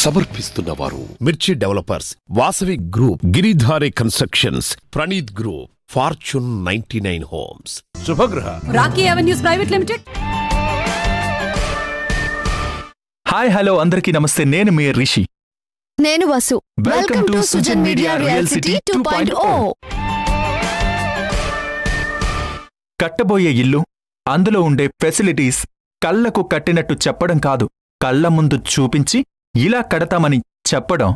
సమర్పిస్తున్నవారు మిర్చి developers, Vasavi group, Giridhari constructions, Praneeth group, fortune 99 homes, శుభగ్రహ, Rocky avenues private limited. Hi hello అందరికీ నమస్తే. నేను మీ రిషి. నేను Vasu. Welcome to Sujan media real city 2.0. కట్టబోయే ఇల్లు, అందులో ఉండే ఫెసిలిటీస్ కళ్లకు కట్టినట్టు చెప్పడం కాదు, కళ్ల ముందు చూపించి ఇలా కడతామని చెప్పడం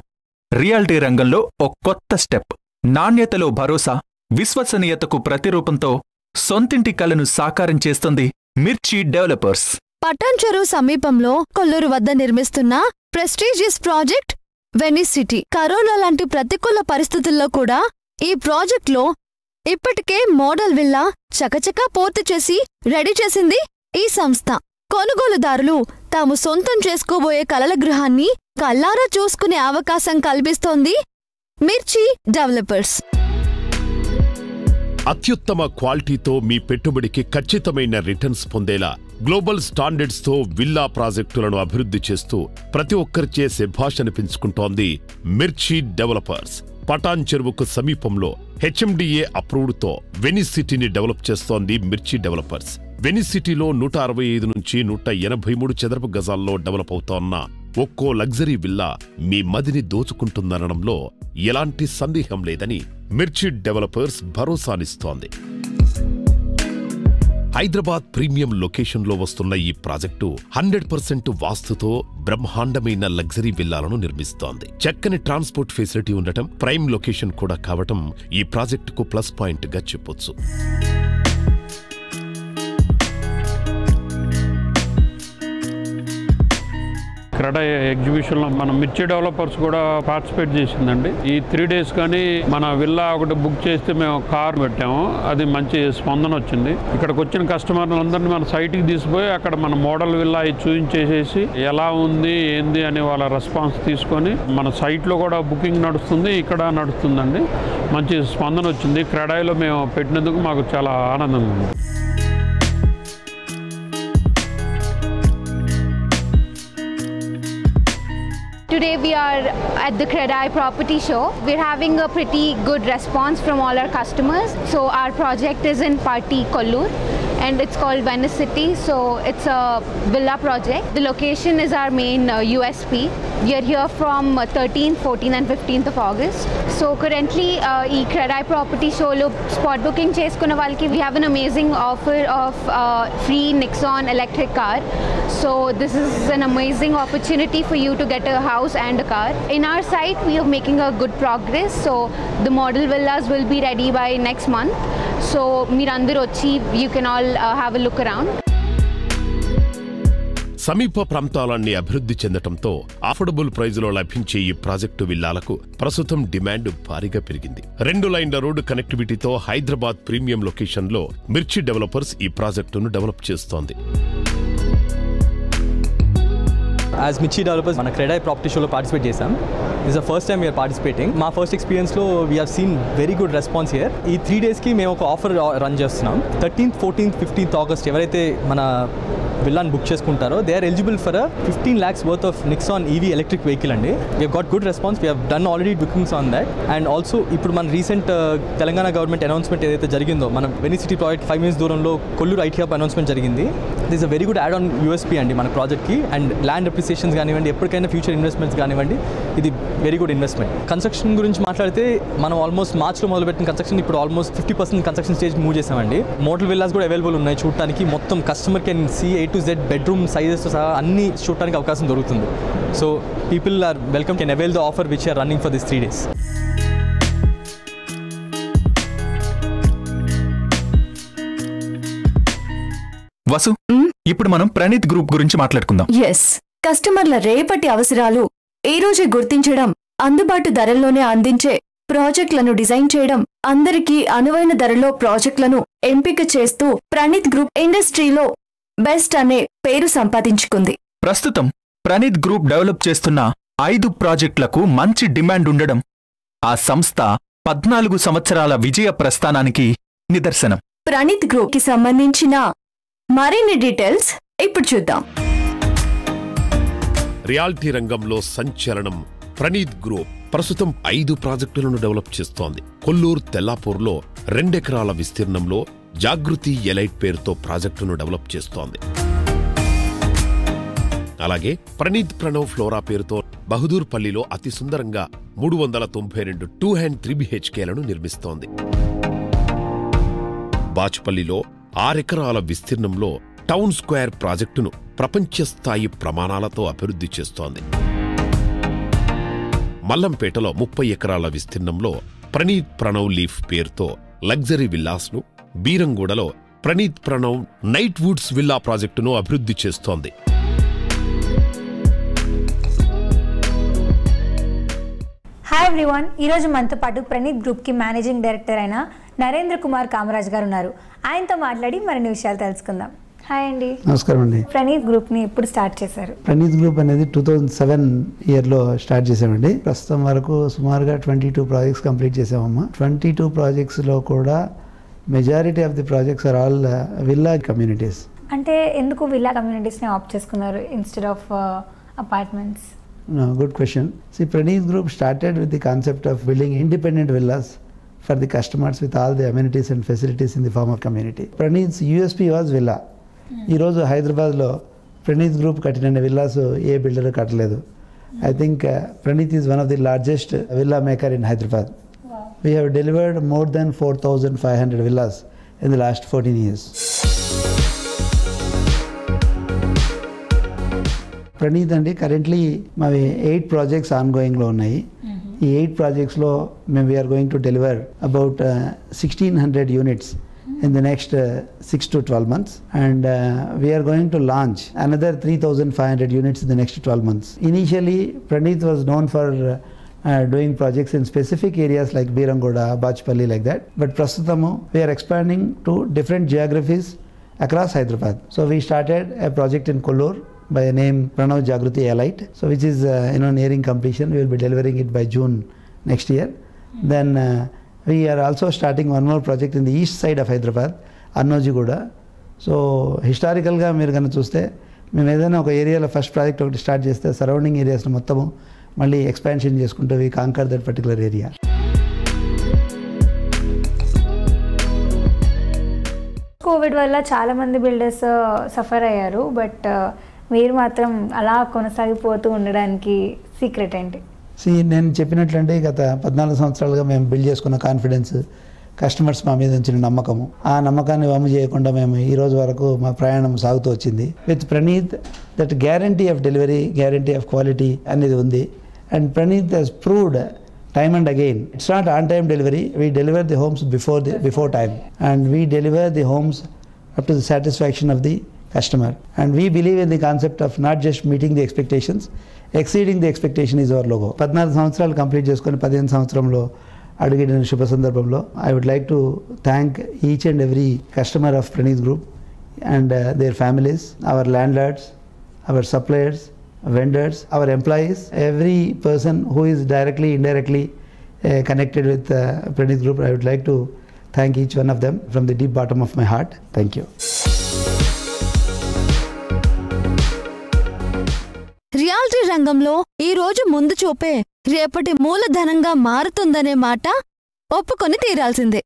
రియాలిటీ రంగంలో ఓ కొత్త స్టెప్. నాణ్యతలో భరోసా, విశ్వసనీయతకు ప్రతిరూపంతో సొంతింటి కలను సాకారం చేస్తుంది మిర్చి డెవలపర్స్. పటాన్చెరు సమీపంలో కొల్లూరు వద్ద నిర్మిస్తున్న prestigious project Venice city. Corona లాంటి ప్రతికూల పరిస్థితుల్లో కూడా ఈ ప్రాజెక్ట్లో ఇప్పటికే మోడల్ విల్లా చకచకా పూర్తి చేసి రెడీ చేసింది ఈ సంస్థ. కొనుగోలుదారులు తాము సొంతం చేసుకోబోయే కలల గృహాన్ని కల్లారా చూసుకునే అవకాశం కల్పిస్తోంది మిర్చి డెవలపర్స్. అత్యుత్తమ క్వాలిటీతో మీ పెట్టుబడికి ఖచ్చితమైన రిటర్న్స్ పొందేలా గ్లోబల్ స్టాండర్డ్స్ తో విల్లా ప్రాజెక్టులను అభివృద్ధి చేస్తూ ప్రతి ఒక్కరిచే శభాష్ అనిపించుకుంటోంది మిర్చి డెవలపర్స్. పటాన్ చెరువుకు సమీపంలో HMDA అప్రూవ్డ్తో వెనిస్ సిటీని డెవలప్ చేస్తోంది మిర్చి డెవలపర్స్. వెనిస్ సిటీలో 165 నుంచి 183 చదరపు గజాల్లో డెవలప్ అవుతోన్న ఒక్కో లగ్జరీ విల్లా మీ మదిని దోచుకుంటుందనడంలో ఎలాంటి సందేహం లేదని మిర్చి డెవలపర్స్ భరోసానిస్తోంది. హైదరాబాద్ ప్రీమియం లొకేషన్లో వస్తున్న ఈ ప్రాజెక్టు 100% వాస్తుతో బ్రహ్మాండమైన లగ్జరీ విల్లాలను నిర్మిస్తోంది. చక్కని ట్రాన్స్పోర్ట్ ఫెసిలిటీ ఉండటం, ప్రైమ్ లొకేషన్ కూడా కావటం ఈ ప్రాజెక్టుకు ప్లస్ పాయింట్ గా చెప్పొచ్చు. క్రెడా ఎగ్జిబిషన్లో మన మిర్చి డెవలపర్స్ కూడా పార్టిసిపేట్ చేసిందండి. ఈ 3 days కానీ మన విల్లా ఒకటి బుక్ చేస్తే మేము కార్ పెట్టాము, అది మంచి స్పందన వచ్చింది. ఇక్కడికి వచ్చిన కస్టమర్లందరినీ మన సైట్కి తీసుకుపోయి అక్కడ మన మోడల్ విల్లా చూపించేసేసి ఎలా ఉంది ఏంది అని వాళ్ళ రెస్పాన్స్ తీసుకొని మన సైట్లో కూడా బుకింగ్ నడుస్తుంది, ఇక్కడ నడుస్తుందండి. మంచి స్పందన వచ్చింది. క్రెడాయిలో మేము పెట్టినందుకు మాకు చాలా ఆనందంగా ఉంది. Today we are at the Credai property show. We're having a pretty good response from all our customers. So our project is in Party Kollur and it's called Venice City. So it's a villa project. The location is our main USP. We are here from 13th, 14th and 15th of August. So currently ee Credai property show lo spot booking cheskunna valki we have an amazing offer of free Nexon electric car. So this is an amazing opportunity for you to get a house and a car. In our site we are making a good progress. So the model villas will be ready by next month. So meerandaru vachi you can all have a look around. సమీప ప్రాంతాలన్నీ అభివృద్ధి చెందటంతో affordable ప్రైజులో లభించే ఈ project విల్లాలకు ప్రస్తుతం demand భారీగా పెరిగింది. 2 లైన్ల road కనెక్టివిటీతో Hyderabad premium లొకేషన్లో మిర్చి డెవలపర్స్ ఈ ప్రాజెక్టును డెవలప్ చేస్తోంది. యాజ్ మిర్చి డెవలపర్స్ మన క్రెడాయి ప్రాపర్టీ షోలో పార్టిసిపేట్ చేశాం. This the first time we are participating. మా first ఎక్స్పీరియన్స్లో we have seen very good response here. ఈ 3 daysకి మేము ఒక ఆఫర్ రన్ చేస్తున్నాం. 13th, 14th, 15th August ఎవరైతే మన విల్లాని బుక్ చేసుకుంటారో they are eligible for 15 lakhs worth of నిక్సాన్ EV electric vehicle అండి. We have got good response. We have done already bookings on that. And also ఇప్పుడు మన recent Telangana government announcement ఏదైతే జరిగిందో మన Venice city project 5 minutes దూరంలో Kolluru IT hub announcement జరిగింది. This a very good add on USP అండి మన ప్రాజెక్ట్కి. అండ్ ల్యాండ్ అప్రిసియేషన్స్ కానివ్వండి, ఎప్పటికైనా ఫ్యూచర్ ఇన్వెస్ట్మెంట్స్ కానివ్వండి, ఇది వెరీ గుడ్ ఇన్వెస్ట్మెంట్. కన్స్ట్రక్షన్ గురించి మాట్లాడితే మనం ఆల్మోస్ట్ మార్చ్లో మొదలుపెట్టిన కన్స్ట్రక్షన్ ఇప్పుడు ఆల్మోస్ట్ 50% కన్స్ట్రక్షన్ స్టేజ్కి మూవ్ చేసామండి. మోడల్ విల్లాస్ కూడా అవైలబుల్ ఉన్నాయి చూడటానికి. మొత్తం customer can see A to Z bedroom సైజెస్తో సహా అన్ని చూడటానికి అవకాశం దొరుకుతుంది. So people are welcome, can avail the offer which are running for this 3 days. Vasu, ఇప్పుడు మనం ప్రణీత్ గ్రూప్ గురించి మాట్లాడుకుందాం. ఎస్, కస్టమర్ల రేపటి అవసరాలు ఈ రోజే గుర్తించడం, అందుబాటు ధరల్లోనే అందించే ప్రాజెక్టులను డిజైన్ చేయడం, అందరికీ అనువైన ధరలో ప్రాజెక్టులను ఎంపిక చేస్తూ ప్రణీత్ గ్రూప్ ఇండస్ట్రీలో బెస్ట్ అనే పేరు సంపాదించుకుంది. ప్రస్తుతం ప్రణీత్ గ్రూప్ డెవలప్ చేస్తున్న 5 ప్రాజెక్టులకు మంచి డిమాండ్ ఉండడం ఆ సంస్థ 14 సంవత్సరాల విజయ ప్రస్థానానికి నిదర్శనం. ప్రణీత్ గ్రూప్ కి సంబంధించిన మరిన్ని డీటెయిల్స్ ఇప్పుడు చూద్దాం. రియాలిటీ రంగంలో సంచలనం ప్రణీత్ గ్రూప్ ప్రస్తుతం 5 ప్రాజెక్టులను డెవలప్ చేస్తోంది. కొల్లూరు తెల్లాపూర్లో 2 ఎకరాల విస్తీర్ణంలో జాగృతి ఎలైట్ పేరుతో ప్రాజెక్టును డెవలప్ చేస్తోంది. అలాగే ప్రణీత్ ప్రణవ్ ఫ్లోరా పేరుతో బహదూర్పల్లిలో అతి సుందరంగా 392 2 and 3 BHKలను నిర్మిస్తోంది. బాచుపల్లిలో 6 ఎకరాల విస్తీర్ణంలో టౌన్ స్క్వేర్ ప్రాజెక్టును ప్రపంచ స్థాయి ప్రమాణాలతో అభివృద్ధి చేస్తోంది. మల్లంపేటలో 30 ఎకరాల విస్తీర్ణంలో ప్రణీత్ ప్రణవ్ లీఫ్ పేరుతో luxury విల్లాస్ను, బీరంగూడలో Praneeth Pranav night Woods villa ప్రాజెక్టును అభివృద్ధి చేస్తోంది. హాయ్ ఎవ్రీవన్, ఈరోజు మనతో పాటు ప్రణీత్ గ్రూప్కి మేనేజింగ్ డైరెక్టర్ అయిన నరేంద్ర కుమార్ కామరాజ్ గారు ఉన్నారు. ఆయనతో మాట్లాడి మరిన్ని విషయాలు తెలుసుకుందాం. హాయ్ అండి. నమస్కారం అండి. ప్రణీత్ గ్రూప్ని ఎప్పుడు స్టార్ట్ చేశారు? ప్రణీత్ గ్రూప్ అనేది 2007 ఇయర్లో స్టార్ట్ చేసామండి. ప్రస్తుతం వరకు సుమారుగా 22 ప్రాజెక్ట్స్ కంప్లీట్ చేసామమ్మా. 22 ప్రాజెక్ట్స్లో కూడా majority of the projects are all villa communities. అంటే ఎందుకు విల్లా కమ్యూనిటీస్ని ఆప్ట్ చేసుకున్నారు instead of apartments? No, good question. See, Praneeth Group started with the concept of building independent villas for the customers with all the amenities and facilities in the form of community. Praneeth's USP was villa. ఈ రోజు హైదరాబాద్లో Praneeth group కట్టిన villas ఏ builder కట్టలేదు. I think Praneeth is one of the largest villa maker in Hyderabad. Wow. We have delivered more than 4,500 villas in the last 14 years. Praneeth అండి currently మావి 8 projects ఆన్గోయింగ్లో ఉన్నాయి. ఈ 8 ప్రాజెక్ట్స్లో మేము we're going to deliver about 1,600 units in the next 6 to 12 months, and we are going to launch another 3,500 units in the next 12 months. Initially, Praneeth was known for doing projects in specific areas like Birangoda, Bachpalli, like that. But Prastutamu, we are expanding to different geographies across Hyderabad. So we started a project in Kollur by the name Pranav Jagruti Elite, so which is nearing completion. We will be delivering it by June next year. Then we are also starting one more project in the east side of Hyderabad, Annojiguda. So historicalగా మీరు కనుక చూస్తే మేము ఏదైనా ఒక ఏరియాలో first project ఒకటి start చేస్తే సరౌండింగ్ ఏరియాస్ని మొత్తము మళ్ళీ ఎక్స్పాన్షన్ చేసుకుంటూ we conquer that particular area. Covid వల్ల చాలామంది బిల్డర్స్ సఫర్ అయ్యారు, బట్ మీరు మాత్రం అలా కొనసాగిపోతూ ఉండడానికి సీక్రెట్ ఏంటి? నేను చెప్పినట్లంటే గత 14 సంవత్సరాలుగా మేము బిల్డ్ చేసుకున్న కాన్ఫిడెన్స్, కస్టమర్స్ మా మీద ఉంచిన నమ్మకము, ఆ నమ్మకాన్ని వమ్ము చేయకుండా మేము ఈ రోజు వరకు మా ప్రయాణం సాగుతూ వచ్చింది. With Praneeth that guarantee of delivery, guarantee of quality అనేది ఉంది. And Praneeth has proved time and again. It's not on-time delivery. We deliver the homes before time, and we deliver the homes up to the satisfaction of the customer. And we believe in the concept of not just meeting the expectations, exceeding the expectation is our logo. 14 సంవత్సరాలు complete చేసుకొని 15 సంవత్సరంలో అడుగుడిన శుభ సందర్భంలో I would like to thank each and every customer of Praneeth Group and their families, our landlords, our suppliers, vendors, our employees, every person who is directly, indirectly connected with Praneeth Group. I would like to thank each one of them from the deep bottom of my heart. Thank you. Reality రంగంలో ఈ రోజు ముందు చూపే రేపటి మూలధనంగా మారుతుందనే మాట ఒప్పుకొని తీరాల్సిందే.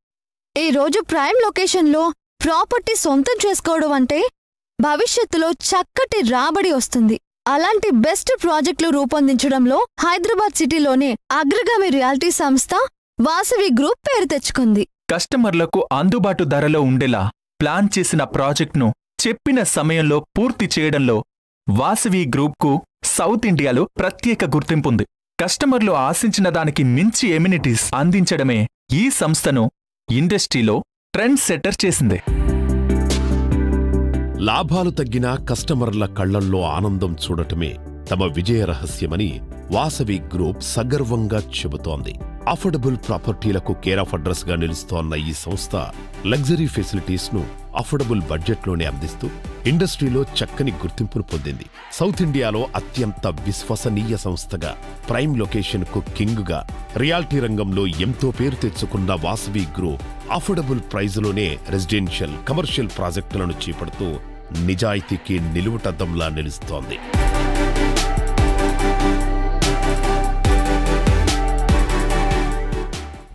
ఈ రోజు ప్రైమ్ లొకేషన్లో ప్రాపర్టీ సొంతం చేసుకోవడం అంటే భవిష్యత్తులో చక్కటి రాబడి వస్తుంది. అలాంటి బెస్ట్ ప్రాజెక్టులు రూపొందించడంలో హైదరాబాద్ సిటీలోనే అగ్రగామి రియాలిటీ సంస్థ వాసవి గ్రూప్ పేరు తెచ్చుకుంది. కస్టమర్లకు అందుబాటు ధరలో ఉండేలా ప్లాన్ చేసిన ప్రాజెక్ట్ను చెప్పిన సమయంలో పూర్తి చేయడంలో వాసవి గ్రూప్కు సౌత్ ఇండియాలో ప్రత్యేక గుర్తింపుంది. కస్టమర్లు ఆశించిన దానికి మించి ఎమ్యూనిటీస్ అందించడమే ఈ సంస్థను ఇండస్ట్రీలో ట్రెండ్ సెట్టర్ చేసింది. లాభాలు తగ్గినా కస్టమర్ల కళ్లల్లో ఆనందం చూడటమే తమ విజయ రహస్యమని వాసవి గ్రూప్ సగర్వంగా చెబుతోంది. అఫోర్డబుల్ ప్రాపర్టీలకు కేర్ ఆఫ్ అడ్రస్ గా నిలుస్తోన్న ఈ సంస్థ లగ్జరీ ఫెసిలిటీస్ ను అఫోర్డబుల్ బడ్జెట్లోనే అందిస్తూ ఇండస్ట్రీలో చక్కని గుర్తింపును పొందింది. సౌత్ ఇండియాలో అత్యంత విశ్వసనీయ సంస్థగా, ప్రైమ్ లొకేషన్ కు కింగ్ గా రియాలిటీ రంగంలో ఎంతో పేరు తెచ్చుకున్న Vasavi group affordable ప్రైజులోనే residential, commercial ప్రాజెక్టులను చేపడుతూ నిజాయితీకి నిలువుటద్దంలా నిలుస్తోంది.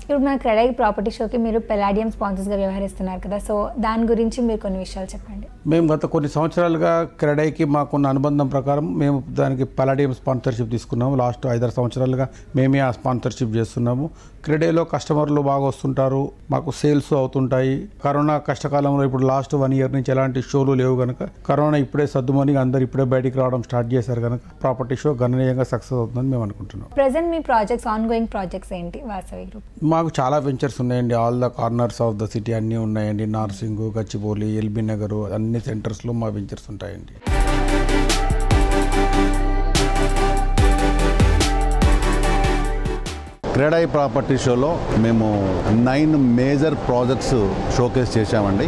ఇప్పుడు మన క్రెడై ప్రాపర్టీ షోకి మీరు పెలాడియం స్పాన్సర్స్గా వ్యవహరిస్తున్నారు కదా, సో దాని గురించి మీరు కొన్ని విషయాలు చెప్పండి. మేము గత కొన్ని సంవత్సరాలుగా క్రెడైకి మాకున్న అనుబంధం ప్రకారం మేము దానికి పెలాడియం స్పాన్సర్షిప్ తీసుకున్నాము. లాస్ట్ 5-6 సంవత్సరాలుగా మేమే ఆ స్పాన్సర్షిప్ చేస్తున్నాము. క్రెడైలో కస్టమర్లు బాగా వస్తుంటారు, మాకు సేల్స్ అవుతుంటాయి. కరోనా కష్టకాలంలో ఇప్పుడు లాస్ట్ 1 year నుంచి ఎలాంటి షోలు లేవు కనుక కరోనా ఇప్పుడే సర్దుమని అందరు ఇప్పుడే బయటికి రావడం స్టార్ట్ చేశారు కనుక ప్రాపర్టీ షో గణనీయంగా సక్సెస్ అవుతుందని మేము అనుకుంటున్నాం. Present me projects on going projects ఏంటి వాసవి గ్రూప్? మాకు చాలా వెంచర్స్ ఉన్నాయండి. All the corners of the city అన్నీ ఉన్నాయండి. నార్సింగ్, గచ్చిబౌలి, ఎల్బీ నగర్ అన్ని సెంటర్స్లో మా వెంచర్స్ ఉంటాయండి. క్రెడై ప్రాపర్టీ షోలో మేము 9 మేజర్ ప్రాజెక్ట్స్ షోకేస్ చేశామండి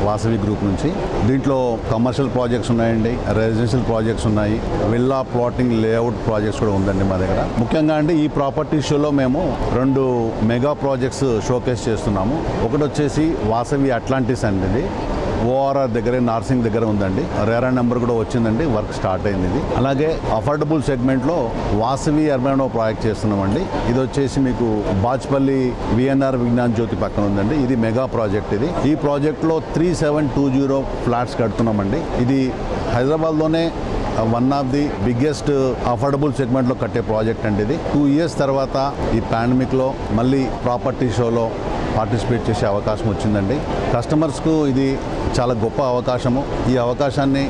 వాసవి గ్రూప్ నుంచి. దీంట్లో కమర్షియల్ ప్రాజెక్ట్స్ ఉన్నాయండి, రెసిడెన్షియల్ ప్రాజెక్ట్స్ ఉన్నాయి, విల్లా ప్లాటింగ్ లేఅవుట్ ప్రాజెక్ట్స్ కూడా ఉందండి మా దగ్గర. ముఖ్యంగా అండి ఈ ప్రాపర్టీ షోలో మేము 2 మెగా ప్రాజెక్ట్స్ షోకేస్ చేస్తున్నాము. ఒకటి వచ్చేసి వాసవి అట్లాంటిస్ అండి, ఓఆర్ఆర్ దగ్గర నార్సింగ్ దగ్గర ఉందండి. రేరా నెంబర్ కూడా వచ్చిందండి, వర్క్ స్టార్ట్ అయింది. ఇది అలాగే అఫోర్డబుల్ సెగ్మెంట్లో వాసవి అర్బన్ ప్రాజెక్ట్ చేస్తున్నామండి. ఇది వచ్చేసి మీకు బాచ్పల్లి విఎన్ఆర్ విజ్ఞాన్ జ్యోతి పక్కన ఉందండి. ఇది మెగా ప్రాజెక్ట్. ఇది ఈ ప్రాజెక్ట్లో 3720 ఫ్లాట్స్ కడుతున్నామండి. ఇది హైదరాబాద్లోనే one of the biggest affordable సెగ్మెంట్లో కట్టే ప్రాజెక్ట్ అండి. ఇది 2 years తర్వాత ఈ పాండమిక్లో మళ్ళీ ప్రాపర్టీ షోలో పార్టిసిపేట్ చేసే అవకాశం వచ్చిందండి. కస్టమర్స్కు ఇది చాలా గొప్ప అవకాశము. ఈ అవకాశాన్ని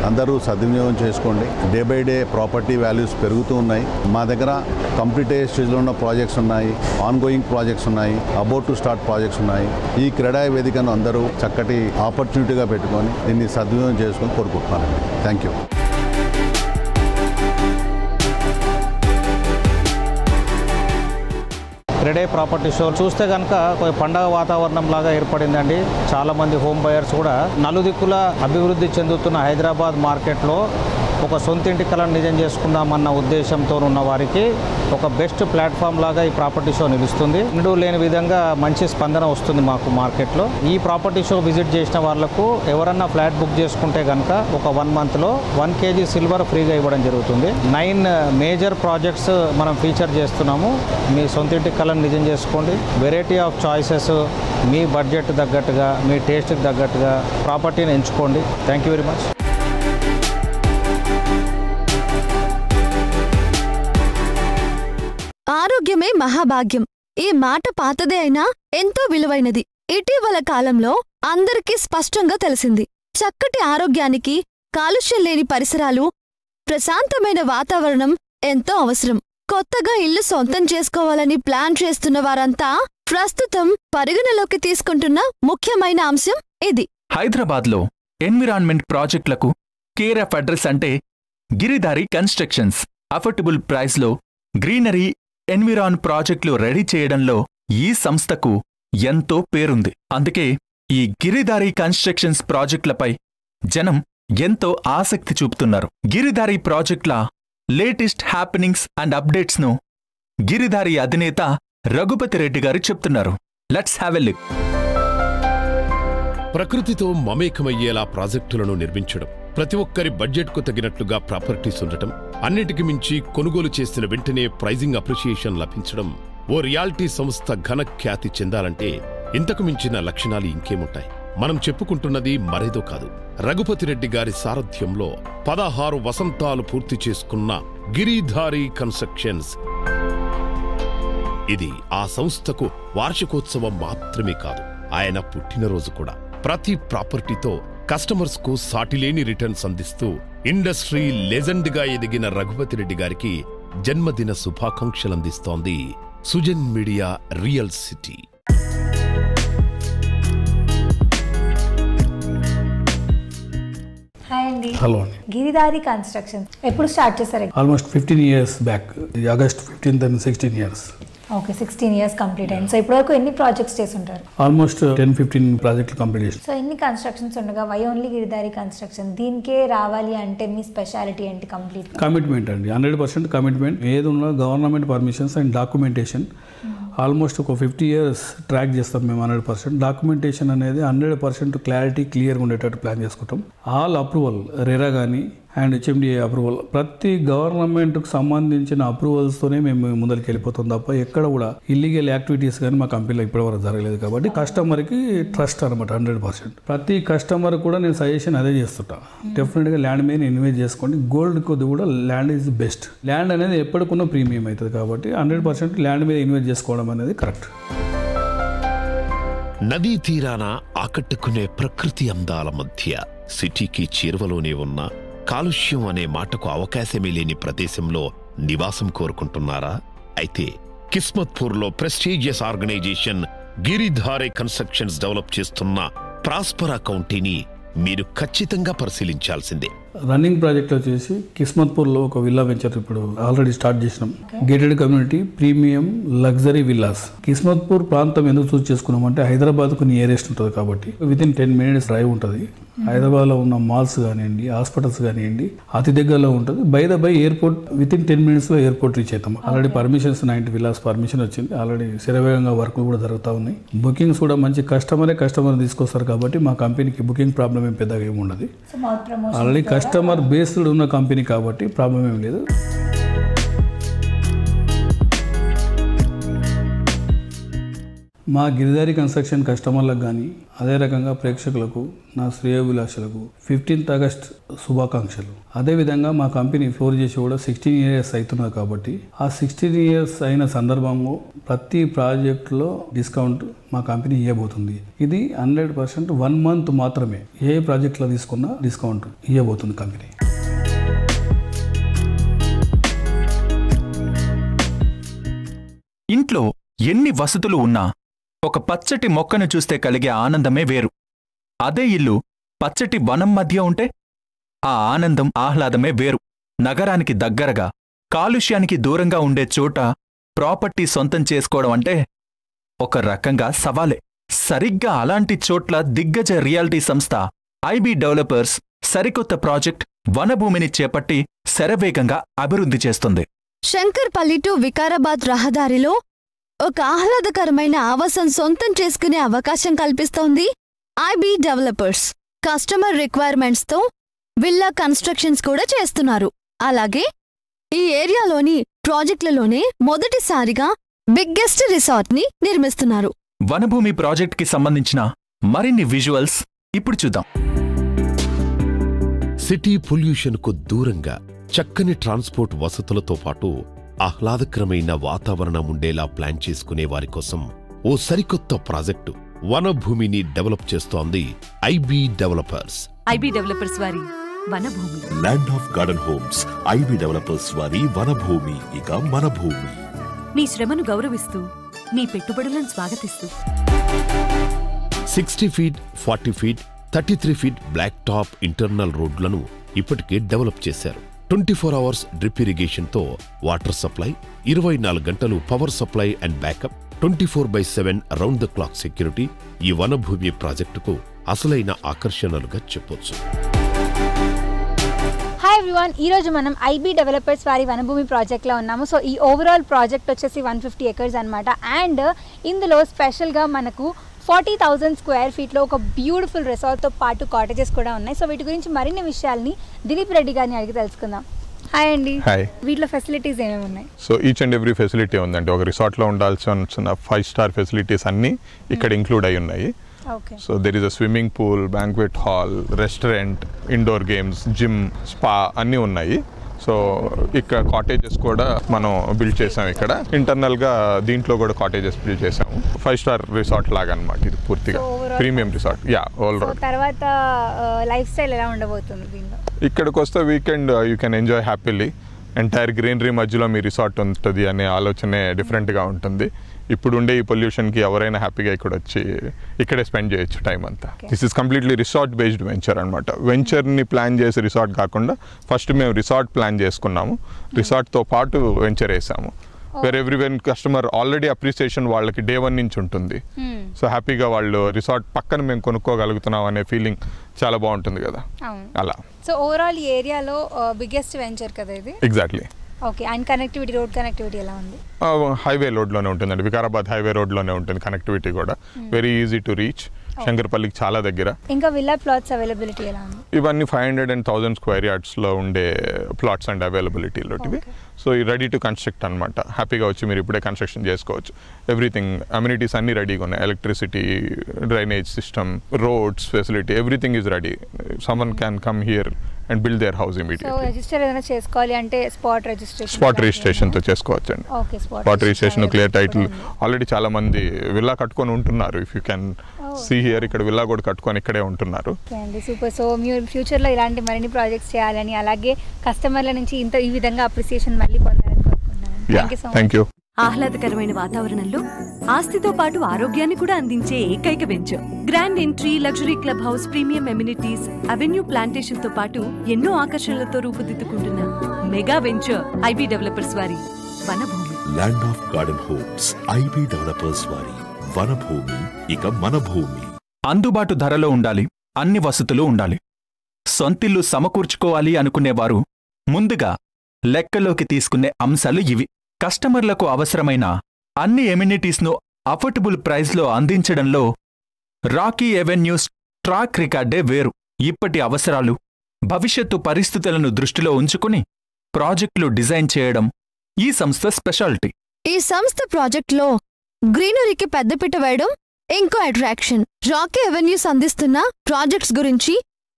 అందరూ సద్వినియోగం చేసుకోండి. Day by day property values పెరుగుతూ ఉన్నాయి. మా దగ్గర కంప్లీట్ స్టేజ్లో ఉన్న ప్రాజెక్ట్స్ ఉన్నాయి, ఆన్ గోయింగ్ ప్రాజెక్ట్స్ ఉన్నాయి, అబౌట్ టు స్టార్ట్ ప్రాజెక్ట్స్ ఉన్నాయి. ఈ క్రెడై వేదికను అందరూ చక్కటి ఆపర్చునిటీగా పెట్టుకొని దీన్ని సద్వినియోగం చేసుకొని కోరుకుంటున్నానండి. Thank you. CREDAI property show చూస్తే కనుక కొంచెం పండగ వాతావరణం లాగా ఏర్పడిందండి. చాలామంది హోమ్ బయర్స్ కూడా నలుదిక్కుల అభివృద్ధి చెందుతున్న హైదరాబాద్ మార్కెట్లో ఒక సొంతింటి కలను నిజం చేసుకుందామన్న ఉద్దేశంతో ఉన్న వారికి ఒక బెస్ట్ ప్లాట్ఫామ్ లాగా ఈ ప్రాపర్టీ షో నిలుస్తుంది. నిండు లేని విధంగా మంచి స్పందన వస్తుంది మాకు మార్కెట్లో. ఈ ప్రాపర్టీ షో విజిట్ చేసిన వాళ్ళకు ఎవరన్నా ఫ్లాట్ బుక్ చేసుకుంటే కనుక ఒక 1 monthలో 1 kg సిల్వర్ ఫ్రీగా ఇవ్వడం జరుగుతుంది. 9 మేజర్ ప్రాజెక్ట్స్ మనం ఫీచర్ చేస్తున్నాము. మీ సొంతింటి కలను నిజం చేసుకోండి. Variety of choices me budget తగ్గట్టుగా, మీ టేస్ట్కి తగ్గట్టుగా ప్రాపర్టీని ఎంచుకోండి. Thank you very much. ఆరోగ్యమే మహాభాగ్యం. ఈ మాట పాతదే అయినా ఎంతో విలువైనది. ఇటీవల కాలంలో అందరికీ స్పష్టంగా తెలిసింది. చక్కటి ఆరోగ్యానికి కాలుష్యం లేని పరిసరాలు, ప్రశాంతమైన వాతావరణం ఎంతో అవసరం. కొత్తగా ఇల్లు సొంతం చేసుకోవాలని ప్లాన్ చేస్తున్న వారంతా ప్రస్తుతం పరిగణలోకి తీసుకుంటున్న ముఖ్యమైన అంశం ఇది. హైదరాబాద్లో ఎన్విరాన్మెంట్ ప్రాజెక్టులకు కేర్ ఆఫ్ అడ్రస్ అంటే గిరిదారి కన్స్ట్రక్షన్స్. అఫోర్డబుల్ ప్రైస్లో గ్రీనరీ, ఎన్విరాన్ ప్రాజెక్టులు రెడీ చేయడంలో ఈ సంస్థకు ఎంతో పేరుంది. అందుకే ఈ గిరిదారి కన్స్ట్రక్షన్స్ ప్రాజెక్టులపై జనం ఎంతో ఆసక్తి చూపుతున్నారు. గిరిదారి ప్రాజెక్టుల లేటెస్ట్ హ్యాపెనింగ్స్ అండ్ అప్డేట్స్ను గిరిదారి అధినేత రఘుపతి రెడ్డి గారు చెప్తున్నారు. Let's have a look. ప్రకృతితో మమేకమయ్యేలా ప్రాజెక్టులను నిర్మించడం, ప్రతి ఒక్కరి బడ్జెట్కు తగినట్లుగా ప్రాపర్టీస్ ఉండటం, అన్నిటికి మించి కొనుగోలు చేసిన వెంటనే ప్రైజింగ్ అప్రిషియేషన్ లభించడం. ఓ రియాలిటీ సంస్థ ఘన ఖ్యాతి చెందాలంటే ఇంతకు మించిన లక్షణాలు ఇంకేముంటాయి? మనం చెప్పుకుంటున్నది మరేదో కాదు, రఘుపతి రెడ్డి గారి సారథ్యంలో 16 వసంతాలు పూర్తి చేసుకున్న గిరిధారి కన్స్ట్రక్షన్స్. ఇది ఆ సంస్థకు వార్షికోత్సవం మాత్రమే కాదు, ఆయన పుట్టినరోజు కూడా. ప్రతి ప్రాపర్టీతో కస్టమర్స్ కు సాటిలేని రిటర్న్స్ అందిస్తూ ఇండస్ట్రీ లెజెండ్గా ఎదిగిన రఘుపతి రెడ్డి గారికి జన్మదిన శుభాకాంక్షలందిస్తోంది Sujan media real city. Hi అండి. హలో అండి. గిరిదారి కన్స్ట్రక్షన్ ఎప్పుడు స్టార్ట్ చేశారు? Almost 15 years back, August 15th and 16 years. Okay, 16 years complete అయింది. సో ఇప్పటివరకు ఎన్ని ప్రాజెక్ట్స్ చేసి ఉంటారు? ఆల్మోస్ట్ 10-15 ప్రాజెక్టులు కంప్లీట్ చేసి. సో ఎన్ని కన్స్ట్రక్షన్స్ ఉండగా వై ఓన్లీ గిరిదారి కన్స్ట్రక్షన్? దీనికే రావాలి అంటే మీ స్పెషాలిటీ ఏంటి? కంప్లీట్ కమిట్మెంట్ అండి, 100% కమిట్మెంట్. ఏది ఉన్నా government permissions and documentation almost ఒక 50 years ట్రాక్ చేస్తాం మేము. 100% డాక్యుమెంటేషన్ అనేది 100% క్లారిటీ క్లియర్గా ఉండేటట్టు ప్లాన్ చేసుకుంటాం. ఆల్ అప్రూవల్ రెరా కానీ అండ్ హెచ్ఎండిఏ అప్రూవల్, ప్రతి గవర్నమెంట్కి సంబంధించిన అప్రూవల్స్తోనే మేము ముందరికి వెళ్ళిపోతాం తప్ప ఎక్కడ కూడా ఇల్లీగల్ యాక్టివిటీస్ కానీ మా కంపెనీలో ఇప్పటివరకు జరగలేదు. కాబట్టి కస్టమర్కి ట్రస్ట్ అనమాట 100%. ప్రతి కస్టమర్ కూడా నేను సజెషన్ అదే చేస్తుంటా, డెఫినెట్గా ల్యాండ్ మీద ఇన్వెస్ట్ చేసుకోండి. గోల్డ్ కొద్ది కూడా ల్యాండ్ ఈజ్ బెస్ట్. ల్యాండ్ అనేది ఎప్పటికున్న ప్రీమియం అవుతుంది కాబట్టి 100% ల్యాండ్ మీద ఇన్వెస్ట్ చేసుకోవడం అనేది కరెక్ట్. నదీ తీరాన ఆకట్టుకునే ప్రకృతి అందాల మధ్య సిటీకి చేరువలోనే ఉన్న కాలుష్యం అనే మాటకు అవకాశమే లేని ప్రదేశంలో నివాసం కోరుకుంటున్నారా? అయితే కిస్మత్పూర్లో ప్రెస్టీజియస్ ఆర్గనైజేషన్ గిరిధారే కన్స్ట్రక్షన్స్ డెవలప్ చేస్తున్న ప్రాస్పరా కౌంటీని మీరు ఖచ్చితంగా పరిశీలించాల్సిందే. రన్నింగ్ ప్రాజెక్ట్ వచ్చేసి కిస్మత్పూర్లో ఒక విల్లా వెంచర్ ఇప్పుడు ఆల్రెడీ స్టార్ట్ చేసినాం. Gated community premium luxury villas. Kismatpur ప్రాంతం ఎందుకు చూస్ చేసుకున్నామంటే హైదరాబాద్కు నియరెస్ట్ ఉంటుంది కాబట్టి వితిన్ 10 minutes డ్రైవ్ ఉంటుంది. హైదరాబాద్లో ఉన్న మాల్స్ కానివ్వండి, హాస్పిటల్స్ కానివ్వండి అతి దగ్గరలో ఉంటుంది. By the by airport within 10 minutesలో airport reach అవుతాం. ఆల్రెడీ పర్మిషన్స్ 90 విల్లాస్ పర్మిషన్ వచ్చింది. ఆల్రెడీ శరవేగంగా వర్క్లు కూడా జరుగుతూ ఉన్నాయి. బుకింగ్స్ కూడా మంచి కస్టమర్ తీసుకొస్తారు కాబట్టి మా కంపెనీకి బుకింగ్ ప్రాబ్లం ఏం పెద్దగా ఏమి ఉండదు. ఆల్రెడీ కస్టమర్ బేస్డ్ ఉన్న కంపెనీ కాబట్టి ప్రాబ్లం ఏం లేదు. మా గిరిధారి కన్స్ట్రక్షన్ కస్టమర్లకు కానీ అదే రకంగా ప్రేక్షకులకు నా శ్రేయోభిలాషులకు 15th August శుభాకాంక్షలు. అదేవిధంగా మా కంపెనీ ఫ్లోర్ చేసి కూడా 16 years అవుతున్నది కాబట్టి ఆ 16 years అయిన సందర్భంలో ప్రతి ప్రాజెక్టులో డిస్కౌంట్ మా కంపెనీ ఇవ్వబోతుంది. ఇది 100% 1 month మాత్రమే. ఏ ప్రాజెక్టులో తీసుకున్నా డిస్కౌంట్ ఇవ్వబోతుంది కంపెనీ. ఇంట్లో ఎన్ని వసతులు ఉన్నా ఒక పచ్చటి మొక్కను చూస్తే కలిగే ఆనందమే వేరు. అదే ఇల్లు పచ్చటి వనం మధ్య ఉంటే ఆ ఆనందం ఆహ్లాదమే వేరు. నగరానికి దగ్గరగా కాలుష్యానికి దూరంగా ఉండే చోట ప్రాపర్టీ సొంతం చేసుకోవడం అంటే ఒక రకంగా సవాలే. సరిగ్గా అలాంటి చోట్ల దిగ్గజ రియాలిటీ సంస్థ ఐబీ డెవలపర్స్ సరికొత్త ప్రాజెక్ట్ వనభూమిని చేపట్టి శరవేగంగా అభివృద్ధి చేస్తుంది. శంకర్పల్లి టు వికారాబాద్ రహదారిలో ఒక ఆహ్లాదకరమైన ఆవాసం సొంతం చేసుకునే అవకాశం కల్పిస్తోంది IB developers. Customer రిక్వైర్మెంట్స్తో villa constructions కూడా చేస్తున్నారు. అలాగే ఈ ఏరియాలోని ప్రాజెక్టులలోనే మొదటిసారిగా బిగ్గెస్ట్ రిసార్ట్ని నిర్మిస్తున్నారు. వనభూమి ప్రాజెక్ట్కి సంబంధించిన మరిన్ని విజువల్స్ ఇప్పుడు చూద్దాం. సిటీ పొల్యూషన్కు దూరంగా చక్కని ట్రాన్స్పోర్ట్ వసతులతో పాటు ఆహ్లాదకరమైన వాతావరణం ఉండేలా ప్లాన్ చేసుకునే వారి కోసం ఓ సరికొత్త ప్రాజెక్టు వనభూమిని డెవలప్ చేస్తోంది ఐబీ డెవలపర్స్. ఐబీ డెవలపర్స్ వారి Vanabhoomi. Land of garden homes IB developers వారి వనభూమి, ఇక మన భూమి. మీ శ్రమను గౌరవిస్తూ మీ పెట్టుబడులను స్వాగతిస్తూ 60 feet, 40 feet, 33 feet black top internal రోడ్లను ఇప్పటికే డెవలప్ చేశారు. 24 hours డ్రిప్ ఇరిగేషన్తో వాటర్ సప్లై, 24 గంటలు power supply and backup, 24/7 round the clock security ఈ వనభూమి ప్రాజెక్టుకు అసలైన ఆకర్షణలుగా చెప్పొచ్చు. హాయ్ ఎవ్రీవన్, ఈరోజు మనం ఐబీ డెవలపర్స్ వారి వనభూమి ప్రాజెక్ట్లో ఉన్నాము. సో ఈ ఓవరాల్ ప్రాజెక్ట్ వచ్చేసి 150 acres అనమాట. అండ్ ఇందులో స్పెషల్గా మనకు 40,000 square feet ఒక బ్యూటిఫుల్ రిసార్ట్తో పాటు కాటేజెస్ కూడా ఉన్నాయి. సో వీటి గురించి మరిన్ని విషయాల్ని దిలీప్ రెడ్డి గారిని అడిగి తెలుసుకుందాం. హాయ్ అండి. హాయ్. వీటిలో ఫెసిలిటీస్ ఏమేమి ఉన్నాయి? So each and every facility ఉందండి. ఒక రిసార్ట్లో ఉండాల్సిన 5-star ఫెసిలిటీస్ అన్నీ ఇక్కడ ఇంక్లూడ్ అయి ఉన్నాయి. So there is a swimming pool, banquet hall, restaurant, indoor games, gym, spa అన్నీ ఉన్నాయి. సో ఇక్కడ కాటేజెస్ కూడా మనం బిల్డ్ చేసాం. ఇక్కడ ఇంటర్నల్గా దీంట్లో కూడా కాటేజెస్ బిల్డ్ చేసాము. 5-star రిసార్ట్ లాగా అనమాట ఇది పూర్తిగా premium resort. Yeah all right. తర్వాత లైఫ్ స్టైల్ ఎలా ఉండబోతుంది దీంట్లో? ఇక్కడికి వస్తే weekend you can enjoy happily. Entire greenery మధ్యలో మీ రిసార్ట్ ఉంటుంది అనే ఆలోచనే డిఫరెంట్గా ఉంటుంది. ఇప్పుడు ఉండే ఈ పొల్యూషన్కి ఎవరైనా హ్యాపీగా ఇక్కడ వచ్చి ఇక్కడే స్పెండ్ చేయొచ్చు టైం అంతా. This is completely resort based venture అనమాట. వెంచర్ని ప్లాన్ చేసి రిసార్ట్ కాకుండా ఫస్ట్ మేము రిసార్ట్ ప్లాన్ చేసుకున్నాము. రిసార్ట్తో పాటు వెంచర్ వేసాము. Where everyone customer already appreciation వాళ్ళకి day 1 నుంచి ఉంటుంది. సో హ్యాపీగా వాళ్ళు రిసార్ట్ పక్కన మేము కొనుక్కోగలుగుతున్నాం అనే ఫీలింగ్ చాలా బాగుంటుంది కదా అలా. సో ఓవరాల్ ఈ ఏరియాలో బిగ్గెస్ట్ వెంచర్ కదా ఇది? Exactly. Okay. And connectivity, road connectivity ఎలా ఉంది? హైవే రోడ్లోనే ఉంటుందండి. వికారాబాద్ హైవే రోడ్లోనే ఉంటుంది కనెక్టివిటీ కూడా. Very easy to reach. శంకర్పల్లికి చాలా దగ్గర. ఇంకా విల్లా ప్లాట్స్ అవైలబిలిటీ ఎలా ఉంది? ఇవన్నీ 500 and 1000 స్క్వేర్ యార్డ్స్లో ఉండే ప్లాట్స్ అండ్ అవైలబిలిటీలోటివి. సో ఈ రెడీ టు కన్స్ట్రక్ట్ అనమాట. హ్యాపీగా వచ్చి మీరు ఇప్పుడే కన్స్ట్రక్షన్ చేసుకోవచ్చు. ఎవ్రీథింగ్ అమ్యూనిటీస్ అన్నీ రెడీగా ఉన్నాయి. Electricity, drainage system, roads facility, everything is ready. Someone can come here and build their house immediately. So register ఏదైనా చేసుకోవాలి అంటే స్పాట్ రిజిస్ట్రేషన్తో చేసుకోవచ్చు అండి. Spot registration, clear title. Already చాలా మంది విల్లా కట్టుకొని ఉంటున్నారు. If you can see here, ఇక్కడ విల్లా కూడా కట్టుకొని ఇక్కడే ఉంటున్నారు. సూపర్. సో మీరు ఫ్యూచర్లో ఇలాంటి మరిన్ని ప్రాజెక్ట్స్ చేయాలని, అలాగే కస్టమర్ల నుంచి ఈ విధంగా అప్రిసియేషన్ మళ్ళీ పొందాలని కోరుకుంటున్నాను. Thank you. ఆహ్లాదకరమైన వాతావరణంలో ఆస్తితో పాటు ఆరోగ్యాన్ని కూడా అందించే ఏకైక venture. Grand entry, luxury club house, premium amenities, avenue plantation తో పాటు ఎన్నో ఆకర్షణలతో రూపుదిద్దుకుంటున్న మెగా వెంచర్ ఐబీ డెవలపర్స్ వారి Vanabhoomi. Land of garden homes, IB developers వారి వనభూమి, ఇక మన భూమి. అందుబాటు ధరలో ఉండాలి, అన్ని వసతులు ఉండాలి. సొంతిల్లు సమకూర్చుకోవాలి అనుకునేవారు ముందుగా లెక్కలోకి తీసుకునే అంశాలు ఇవి. కస్టమర్లకు అవసరమైన అన్ని ఎమ్యూనిటీస్ను అఫోర్డబుల్ ప్రైస్లో అందించడంలో రాకీ ఎవెన్యూస్ ట్రాక్ రికార్డే వేరు. ఇప్పటి అవసరాలు, భవిష్యత్తు పరిస్థితులను దృష్టిలో ఉంచుకుని ప్రాజెక్టులు డిజైన్ చేయడం ఈ సంస్థ స్పెషాలిటీ. ఈ సంస్థ ప్రాజెక్టులో గ్రీనరీకి పెద్దపీట వేయడం ఇంకో అట్రాక్షన్. రాకీ ఎవెన్యూస్ అందిస్తున్న ప్రాజెక్ట్స్ గురించి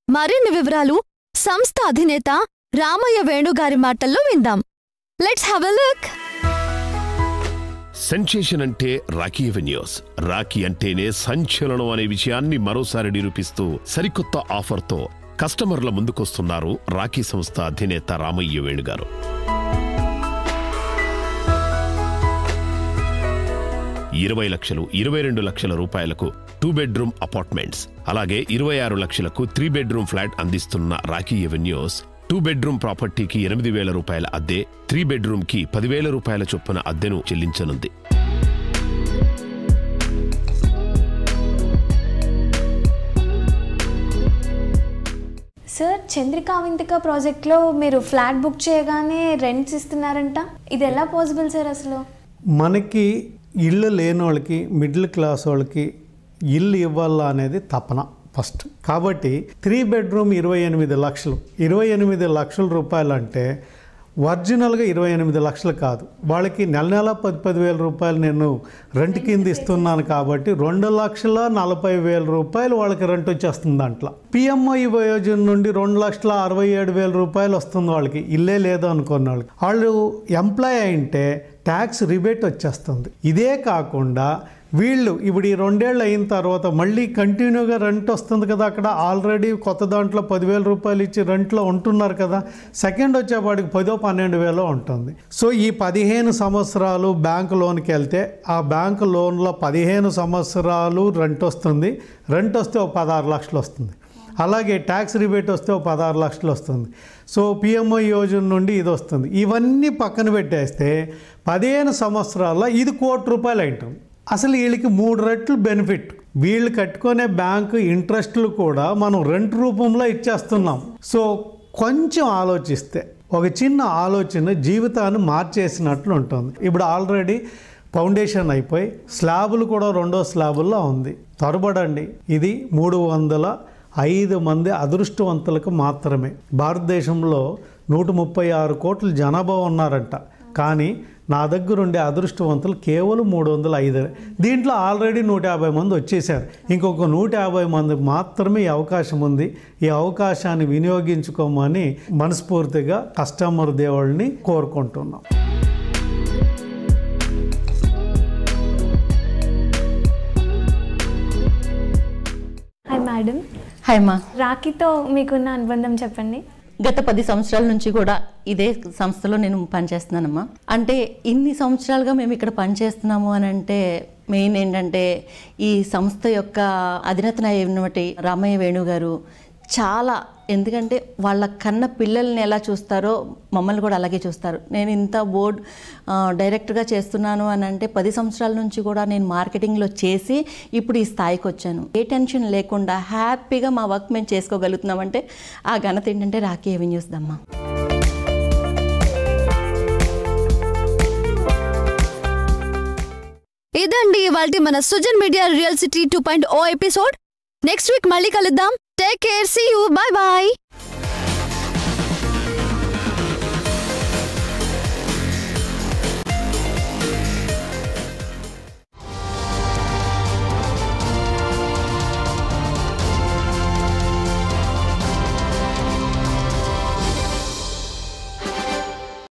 మరిన్ని వివరాలు సంస్థ అధినేత రామయ్య వేణుగారి మాటల్లో విందాం. Let's have a look. Sensation అంటే రాకీ ఎవెన్యూస్. రాఖీ అంటేనే సంచలనం అనే విషయాన్ని మరోసారి నిరూపిస్తూ సరికొత్త ఆఫర్తో కస్టమర్ల ముందుకొస్తున్నారు రాఖీ సంస్థ అధినేత రామయ్య వేణుగారు. 20 లక్షలు, 22 లక్షల రూపాయలకు 2 బెడ్రూమ్ అపార్ట్మెంట్స్, అలాగే 26 లక్షలకు 3 బెడ్రూమ్ ఫ్లాట్ అందిస్తున్న రాఖీ ఎవెన్యూస్ 2 బెడ్రూమ్ ప్రాపర్టీకి 8,000 రూపాయల అద్దె, 3 బెడ్రూమ్కి 10,000 రూపాయల చొప్పున అద్దెను చెల్లించనుంది. సార్, చంద్రికావింతిక ప్రాజెక్ట్లో మీరు ఫ్లాట్ బుక్ చేయగానే రెంట్స్ ఇస్తున్నారంట. ఇది ఎలా పాసిబుల్ సార్? అసలు మనకి ఇల్లు లేని వాళ్ళకి, మిడిల్ క్లాస్ వాళ్ళకి ఇల్లు ఇవ్వాలా అనేది తపన ఫస్ట్. కాబట్టి 3 బెడ్రూమ్ 28 లక్షలు, 28 లక్షల రూపాయలు అంటే ఒరిజినల్గా 28 లక్షలు కాదు. వాళ్ళకి నెల 10,000 రూపాయలు నేను రెంట్ కింద ఇస్తున్నాను కాబట్టి 2,40,000 రూపాయలు వాళ్ళకి రెంట్ వచ్చేస్తుంది. దాంట్లో పిఎంఓ యోజన నుండి 2,67,000 రూపాయలు వస్తుంది వాళ్ళకి, ఇల్లే లేదు అనుకున్న వాళ్ళకి. వాళ్ళు ఎంప్లాయ్ అయింటే ట్యాక్స్ రిబేట్ వచ్చేస్తుంది. ఇదే కాకుండా వీళ్ళు ఇప్పుడు ఈ 2 ఏళ్ళు అయిన తర్వాత మళ్ళీ కంటిన్యూగా రెంట్ వస్తుంది కదా. అక్కడ ఆల్రెడీ కొత్త దాంట్లో 10,000 రూపాయలు ఇచ్చి రెంట్లో ఉంటున్నారు కదా. సెకండ్ వచ్చేపాటికి 10,000-12,000 ఉంటుంది. సో ఈ 15 సంవత్సరాలు బ్యాంకు లోన్కి వెళ్తే ఆ బ్యాంకు లోన్లో 15 సంవత్సరాలు రెంట్ వస్తుంది. రెంట్ వస్తే ఒక 16 లక్షలు వస్తుంది. అలాగే ట్యాక్స్ రిబేట్ వస్తే ఒక 16 లక్షలు వస్తుంది. సో పిఎంఓ యోజన నుండి ఇది వస్తుంది. ఇవన్నీ పక్కన పెట్టేస్తే 15 సంవత్సరాల్లో ఇది 1 కోటి రూపాయలు అయింటుంది. అసలు వీళ్ళకి 3 రెట్లు బెనిఫిట్. వీళ్ళు కట్టుకునే బ్యాంకు ఇంట్రెస్ట్లు కూడా మనం రెంట్ రూపంలో ఇచ్చేస్తున్నాం. సో కొంచెం ఆలోచిస్తే, ఒక చిన్న ఆలోచన జీవితాన్ని మార్చేసినట్లు ఉంటుంది. ఇప్పుడు ఆల్రెడీ ఫౌండేషన్ అయిపోయి స్లాబులు కూడా 2వ స్లాబుల్లో ఉంది. త్వరపడండి. ఇది 305 మంది అదృష్టవంతులకు మాత్రమే. భారతదేశంలో 136 కోట్ల జనాభా ఉన్నారంట. కానీ నా దగ్గర ఉండే అదృష్టవంతులు కేవలం 305. దీంట్లో ఆల్రెడీ 150 మంది వచ్చేసారు. ఇంకొక 150 మందికి మాత్రమే ఈ అవకాశం ఉంది. ఈ అవకాశాన్ని వినియోగించుకోమని మనస్ఫూర్తిగా కస్టమర్ దేవుళ్ళని కోరుకుంటున్నాం. Hi madam. హాయ్ మా. రాఖీతో మీకున్న అనుబంధం చెప్పండి. గత 10 సంవత్సరాల నుంచి కూడా ఇదే సంస్థలో నేను పనిచేస్తున్నానమ్మా. అంటే ఇన్ని సంవత్సరాలుగా మేము ఇక్కడ పనిచేస్తున్నాము అని అంటే మెయిన్ ఏంటంటే ఈ సంస్థ యొక్క అధినేత అయినటువంటి రామయ్య వేణు గారు చాలా, ఎందుకంటే వాళ్ళ కన్న పిల్లల్ని ఎలా చూస్తారో మమ్మల్ని కూడా అలాగే చూస్తారు. నేను ఇంత బోర్డ్ డైరెక్టర్గా చేస్తున్నాను అని అంటే 10 సంవత్సరాల నుంచి కూడా నేను మార్కెటింగ్లో చేసి ఇప్పుడు ఈ స్థాయికి వచ్చాను. ఏ టెన్షన్ లేకుండా హ్యాపీగా మా వర్క్ మేము చేసుకోగలుగుతున్నామంటే ఆ ఘనత ఏంటంటే రాఖీ ఎవెన్యూస్ దమ్మా. ఇదండి ఇవాల్టి మన Sujan media real city 2.0 episode. Next week మళ్ళీ కలుద్దాం. Take care, see you, bye bye.